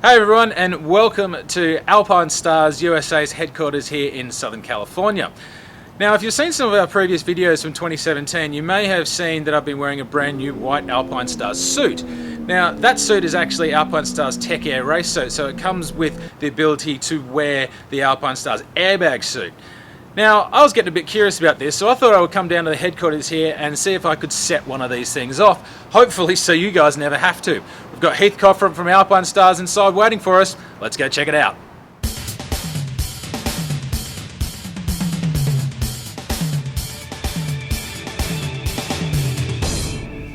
Hey everyone, and welcome to Alpinestars USA's headquarters here in Southern California. Now, if you've seen some of our previous videos from 2017, you may have seen that I've been wearing a brand new white Alpinestars suit. Now, that suit is actually Alpinestars Tech Air race suit, so it comes with the ability to wear the Alpinestars airbag suit. Now, I was getting a bit curious about this, so I thought I would come down to the headquarters here and see if I could set one of these things off, hopefully so you guys never have to. We've got Heath Coffin from Alpinestars inside waiting for us. Let's go check it out.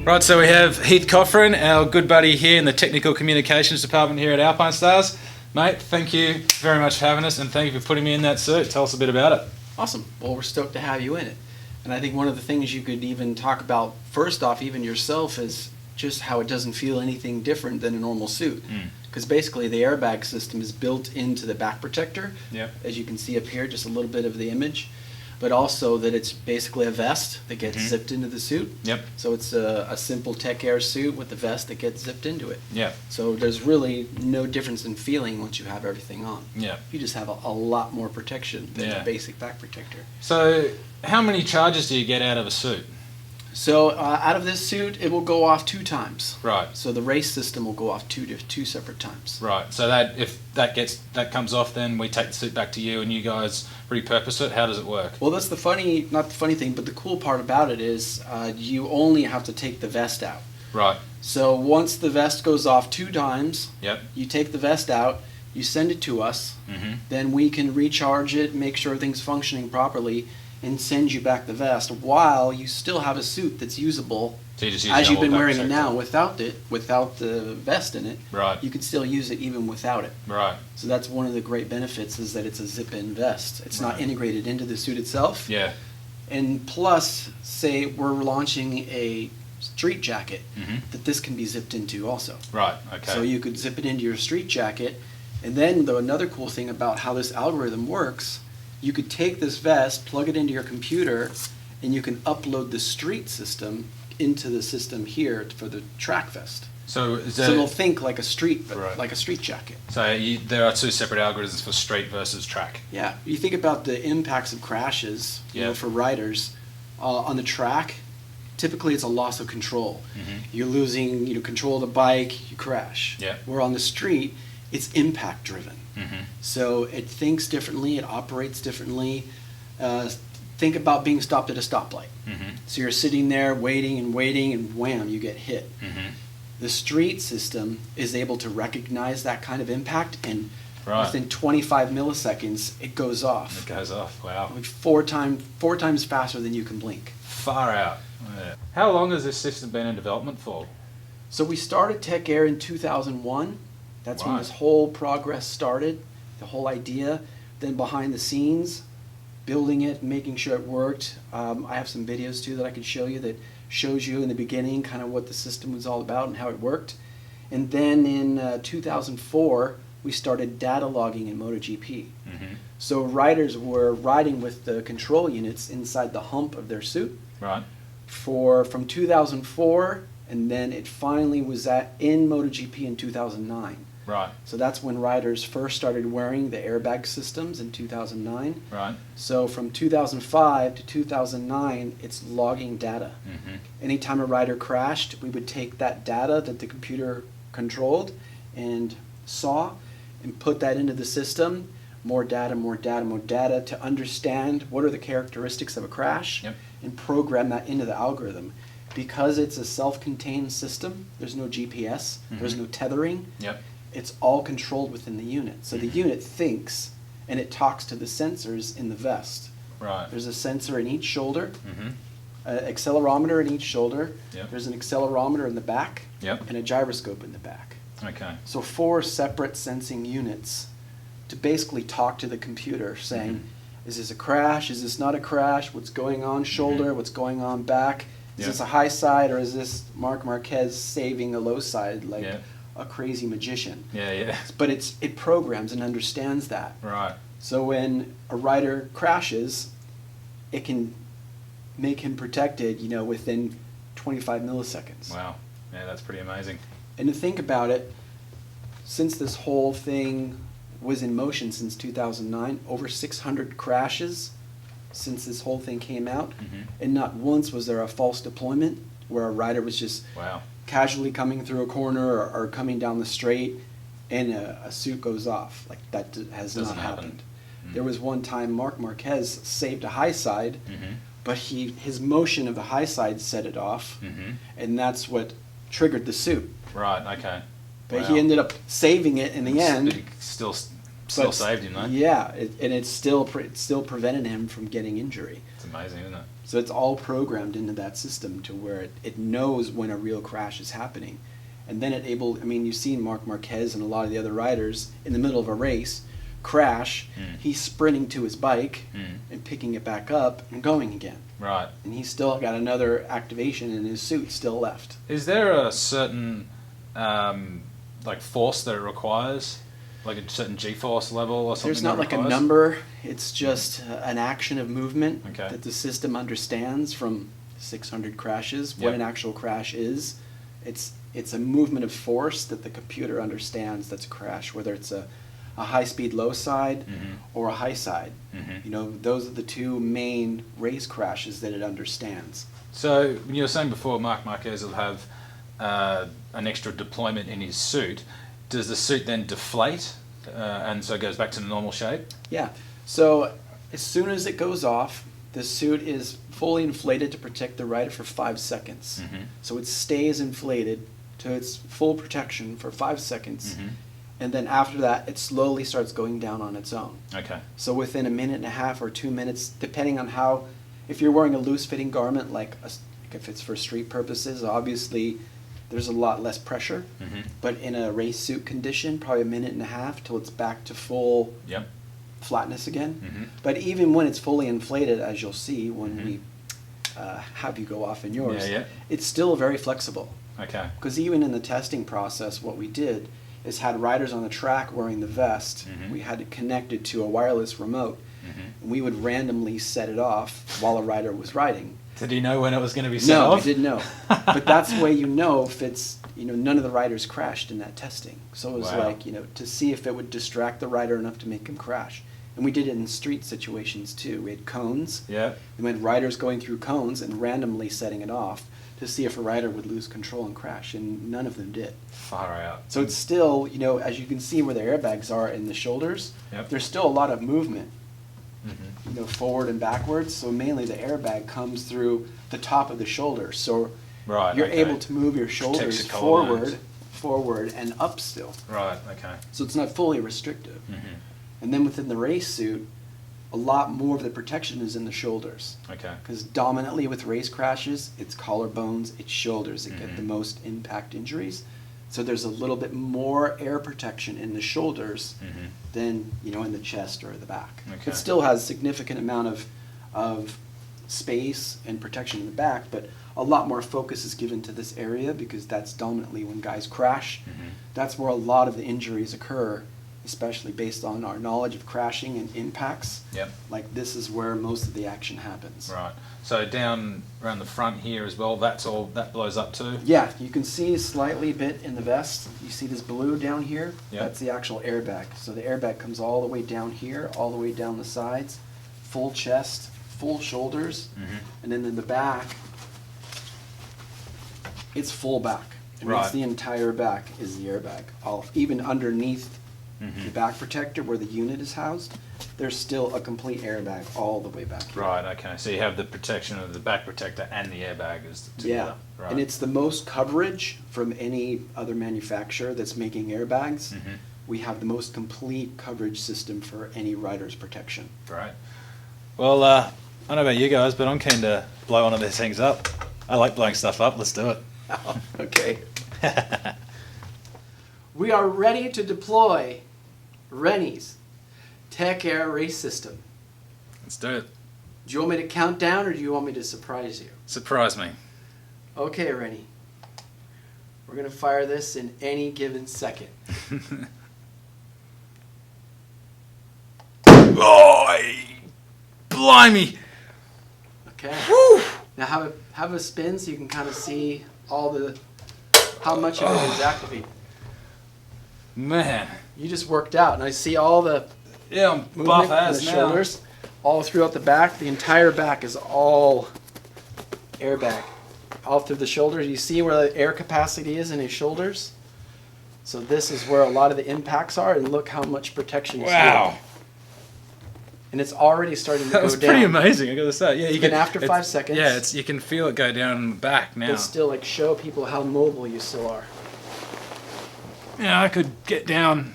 Right, so we have Heath Coffin, our good buddy here in the Technical Communications Department here at Alpinestars. Mate, thank you very much for having us, and thank you for putting me in that suit. Tell us a bit about it. Awesome. Well, we're stoked to have you in it. And I think one of the things you could even talk about first off, even yourself, is just how it doesn't feel anything different than a normal suit. Because basically the airbag system is built into the back protector. Yep. As you can see up here, just a little bit of the image. But also that it's basically a vest that gets zipped into the suit. Yep. So it's a simple Tech Air suit with the vest that gets zipped into it. Yeah. So there's really no difference in feeling once you have everything on. Yeah. You just have a lot more protection than the basic back protector. So how many charges do you get out of a suit? So out of this suit, it will go off 2 times. Right. So the race system will go off two separate times. Right. So that if that comes off, then we take the suit back to you, and you guys repurpose it. How does it work? Well, that's not the funny thing, but the cool part about it is you only have to take the vest out. Right. So once the vest goes off 2 times, Yep. you take the vest out, you send it to us, then we can recharge it, make sure everything's functioning properly, and send you back the vest while you still have a suit that's usable. So you just use as you've been back wearing it protector. now without the vest in it. Right. You could still use it even without it. Right. So that's one of the great benefits, is that it's a zip-in vest. It's not integrated into the suit itself. Yeah. And plus, say we're launching a street jacket, that this can be zipped into also. Right. Okay. So you could zip it into your street jacket. And then another cool thing about how this algorithm works, you could take this vest, plug it into your computer, and you can upload the street system into the system here for the track vest. So it'll think like a street, Right. like a street jacket. So there are 2 separate algorithms for street versus track. Yeah, you think about the impacts of crashes, you know, for riders on the track. Typically, it's a loss of control. You're losing, control of the bike, you crash. Yeah. Where on the street, it's impact driven. So it thinks differently, it operates differently. Think about being stopped at a stoplight. So you're sitting there waiting, and wham, you get hit. The street system is able to recognize that kind of impact, and within 25 milliseconds, it goes off. It goes off. Wow. Like four times faster than you can blink. Far out. Yeah. How long has this system been in development for? So we started Tech Air in 2001. That's when this whole progress started, the whole idea. Then behind the scenes, building it, making sure it worked. I have some videos too that I could show you that shows you in the beginning kind of what the system was all about and how it worked. And then in 2004, we started data logging in MotoGP. So riders were riding with the control units inside the hump of their suit. Right. From 2004, and then it finally was in MotoGP in 2009. Right. So that's when riders first started wearing the airbag systems in 2009. Right. So from 2005 to 2009, it's logging data. Anytime a rider crashed, we would take that data that the computer controlled and saw and put that into the system. More data, more data, more data to understand what are the characteristics of a crash and program that into the algorithm. Because it's a self-contained system, there's no GPS, there's no tethering. It's all controlled within the unit. So the unit thinks, and it talks to the sensors in the vest. Right. There's a sensor in each shoulder, an accelerometer in each shoulder. There's an accelerometer in the back, and a gyroscope in the back. Okay. So 4 separate sensing units to basically talk to the computer, saying, is this a crash? Is this not a crash? What's going on shoulder? What's going on back? Is this a high side, or is this Marc Marquez saving a low side like a crazy magician? But it programs and understands that. Right. So when a rider crashes, it can make him protected, within 25 milliseconds. Wow. Yeah, that's pretty amazing. And to think about it, since this whole thing was in motion since 2009, over 600 crashes since this whole thing came out, and not once was there a false deployment where a rider was just casually coming through a corner or coming down the straight and a suit goes off. Like that has not happened. There was one time Marc Marquez saved a high side, but his motion of the high side set it off, and that's what triggered the suit. Right, okay. But he ended up saving it in the end. It still saved him, though. Yeah, and it still prevented him from getting injury. It's amazing, isn't it? So it's all programmed into that system to where it knows when a real crash is happening. And then you've seen Marc Marquez and a lot of the other riders in the middle of a race crash. He's sprinting to his bike and picking it back up and going again. Right. And he's still got another activation in his suit still left. Is there a certain force that it requires? Like a certain G-force level or something? There's not like a number. It's just an action of movement that the system understands from 600 crashes. What an actual crash is. It's a movement of force that the computer understands that's a crash, whether it's a high-speed low side or a high side. Those are the two main race crashes that it understands. So when you were saying before Marc Marquez will have an extra deployment in his suit, does the suit then deflate and so it goes back to the normal shape? Yeah. So as soon as it goes off, the suit is fully inflated to protect the rider for 5 seconds. So it stays inflated to its full protection for 5 seconds. And then after that, it slowly starts going down on its own. Okay. So within a minute and a half or 2 minutes, depending on if you're wearing a loose-fitting garment, like if it's for street purposes, obviously there's a lot less pressure. But in a race suit condition, probably a minute and a half till it's back to full flatness again. But even when it's fully inflated, as you'll see when we have you go off in yours, it's still very flexible. Okay. Because even in the testing process, what we did is had riders on the track wearing the vest. We had it connected to a wireless remote. And we would randomly set it off while a rider was riding. Did he know when it was going to be set off? No, he didn't know. But that's the way you know if it's, none of the riders crashed in that testing. So it was to see if it would distract the rider enough to make him crash. And we did it in street situations too. We had cones. Yeah. We had riders going through cones and randomly setting it off to see if a rider would lose control and crash, and none of them did. Far out. So it's still, as you can see where the airbags are in the shoulders, there's still a lot of movement, forward and backwards. So mainly the airbag comes through the top of the shoulder. So you're able to move your shoulders forward and up still. Right, okay. So it's not fully restrictive. And then within the race suit, a lot more of the protection is in the shoulders. Okay. Because dominantly with race crashes, it's collarbones, it's shoulders that get the most impact injuries. So there's a little bit more air protection in the shoulders than in the chest or the back. Okay. It still has significant amount of space and protection in the back, but a lot more focus is given to this area because that's dominantly when guys crash. That's where a lot of the injuries occur, especially based on our knowledge of crashing and impacts. Like this is where most of the action happens. Right. So down around the front here as well, that blows up too? Yeah, you can see slightly bit in the vest. You see this blue down here? That's the actual airbag. So the airbag comes all the way down here, all the way down the sides, full chest, full shoulders, and then in the back, it's full back. And that's the entire back is the airbag. Even underneath the back protector where the unit is housed, there's still a complete airbag all the way back here. Right, okay. So you have the protection of the back protector and the airbag together. Right. And it's the most coverage from any other manufacturer that's making airbags. We have the most complete coverage system for any rider's protection. Right. Well, I don't know about you guys, but I'm keen to blow one of these things up. I like blowing stuff up. Let's do it. Okay. We are ready to deploy Rennie's Tech Air race system. Let's do it. Do you want me to count down or do you want me to surprise you? Surprise me. Okay, Rennie. We're going to fire this in any given second. Oh, blimey. Okay. Whew. Now have a spin so you can kind of see how much of it is activated. Man. You just worked out, and I see all the Yeah, I'm movement buff in as the now. shoulders, all throughout the back. The entire back is all airbag. All through the shoulders. You see where the air capacity is in his shoulders? So this is where a lot of the impacts are, and look how much protection is Wow. here. And it's already starting to That go was down. pretty amazing, I gotta say. Yeah, you Even after 5 seconds. Yeah, you can feel it go down the back now. But still, like, show people how mobile you still are. Yeah, I could get down.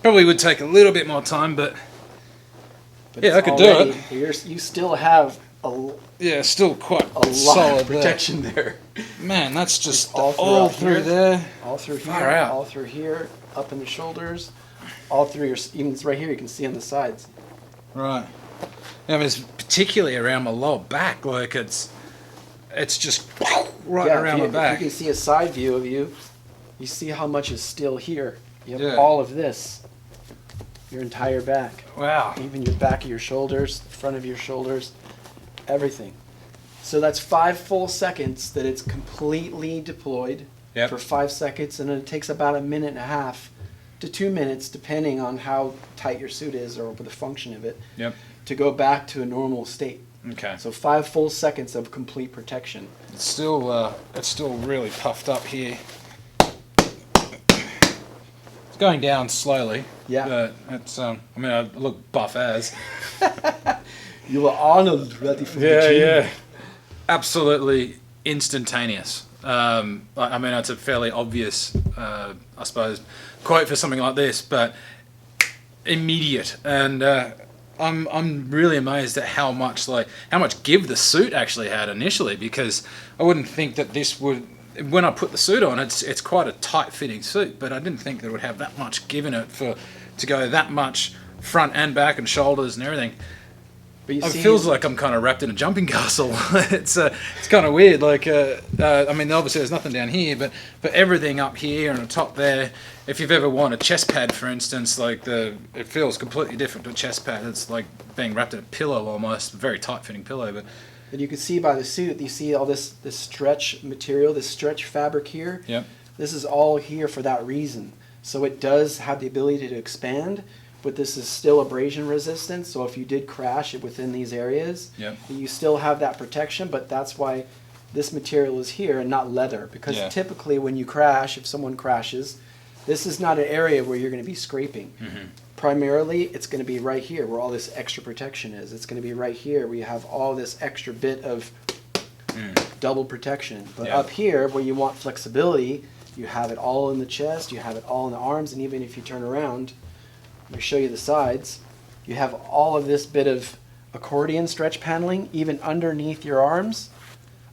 Probably would take a little bit more time, but But yeah, it's I could do it. You still have Yeah, still quite a lot solid of protection there. Man, that's just all all throughout through here. there. All through Far here, out. all through here, up in the shoulders, all through your, even right here you can see on the sides. Right. Yeah, I mean, it's particularly around my lower back. Like it's just right Yeah, around if my you back. can see a side view of you, you see how much is still here. You have Yeah. all of this, your entire back, Wow. even your back of your shoulders, the front of your shoulders, everything. So that's 5 full seconds that it's completely deployed Yep. for 5 seconds, and then it takes about 1.5 minutes to 2 minutes, depending on how tight your suit is or the function of it, Yep. to go back to a normal state. Okay. So 5 full seconds of complete protection. It's still really puffed up here. It's going down slowly. Yeah. But it's I mean, I look buff as. You were Arnold ready for the Yeah, gym. yeah. Absolutely instantaneous. I mean, it's a fairly obvious, I suppose, quote for something like this, but immediate. And I'm really amazed at how much give the suit actually had initially, because I wouldn't think that this would. When I put the suit on, it's quite a tight fitting suit, but I didn't think that it would have that much give in it to go that much front and back and shoulders and everything. But you It see, feels like I'm kind of wrapped in a jumping castle. It's kind of weird. Like I mean, obviously there's nothing down here, but everything up here and the top there. If you've ever worn a chest pad, for instance, it feels completely different to a chest pad. It's like being wrapped in a pillow almost, a very tight fitting pillow. But and you can see by the suit, you see all this stretch material, this stretch fabric here. Yep. This is all here for that reason. So it does have the ability to expand, but this is still abrasion resistant. So if you did crash it within these areas, Yep. you still have that protection. But that's why this material is here and not leather. Because Yeah. typically when you crash, if someone crashes, this is not an area where you're going to be scraping. Mm-hmm. Primarily, it's going to be right here where all this extra protection is. It's going to be right here where you have all this extra bit of double protection. But Yeah. up here, where you want flexibility, you have it all in the chest, you have it all in the arms, and even if you turn around, let me show you the sides, you have all of this bit of accordion stretch paneling, even underneath your arms,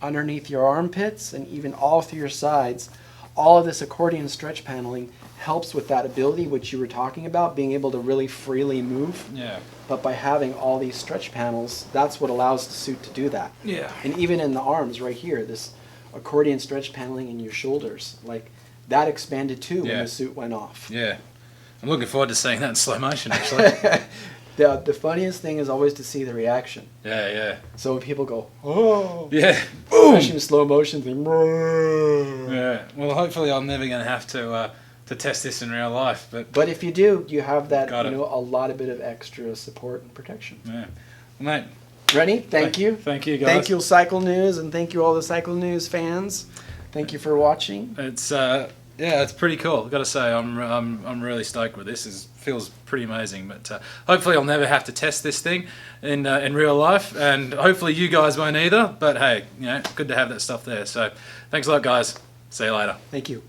underneath your armpits, and even all through your sides. All of this accordion stretch paneling helps with that ability which you were talking about, being able to really freely move. yeah, But by having all these stretch panels, that's what allows the suit to do that. yeah, And even in the arms right here, this accordion stretch paneling in your shoulders, like that expanded too when Yeah. the suit went off. yeah. I'm looking forward to seeing that in slow motion, actually. The funniest thing is always to see the reaction. Yeah, yeah, So when people go, oh, yeah. especially in slow motion, thing, Yeah. Well, hopefully I'm never going to have to test this in real life, but if you do, you have that, Got it. a lot of bit of extra support and protection. yeah. Well, mate, Rennie, thank you. Thank you, guys. Thank you, Cycle News, and thank you all the Cycle News fans. Thank you for watching. It's yeah, it's pretty cool. I've got to say, I'm really stoked with this. It feels pretty amazing. But hopefully, I'll never have to test this thing in real life, and hopefully, you guys won't either. But hey, good to have that stuff there. So, thanks a lot, guys. See you later. Thank you.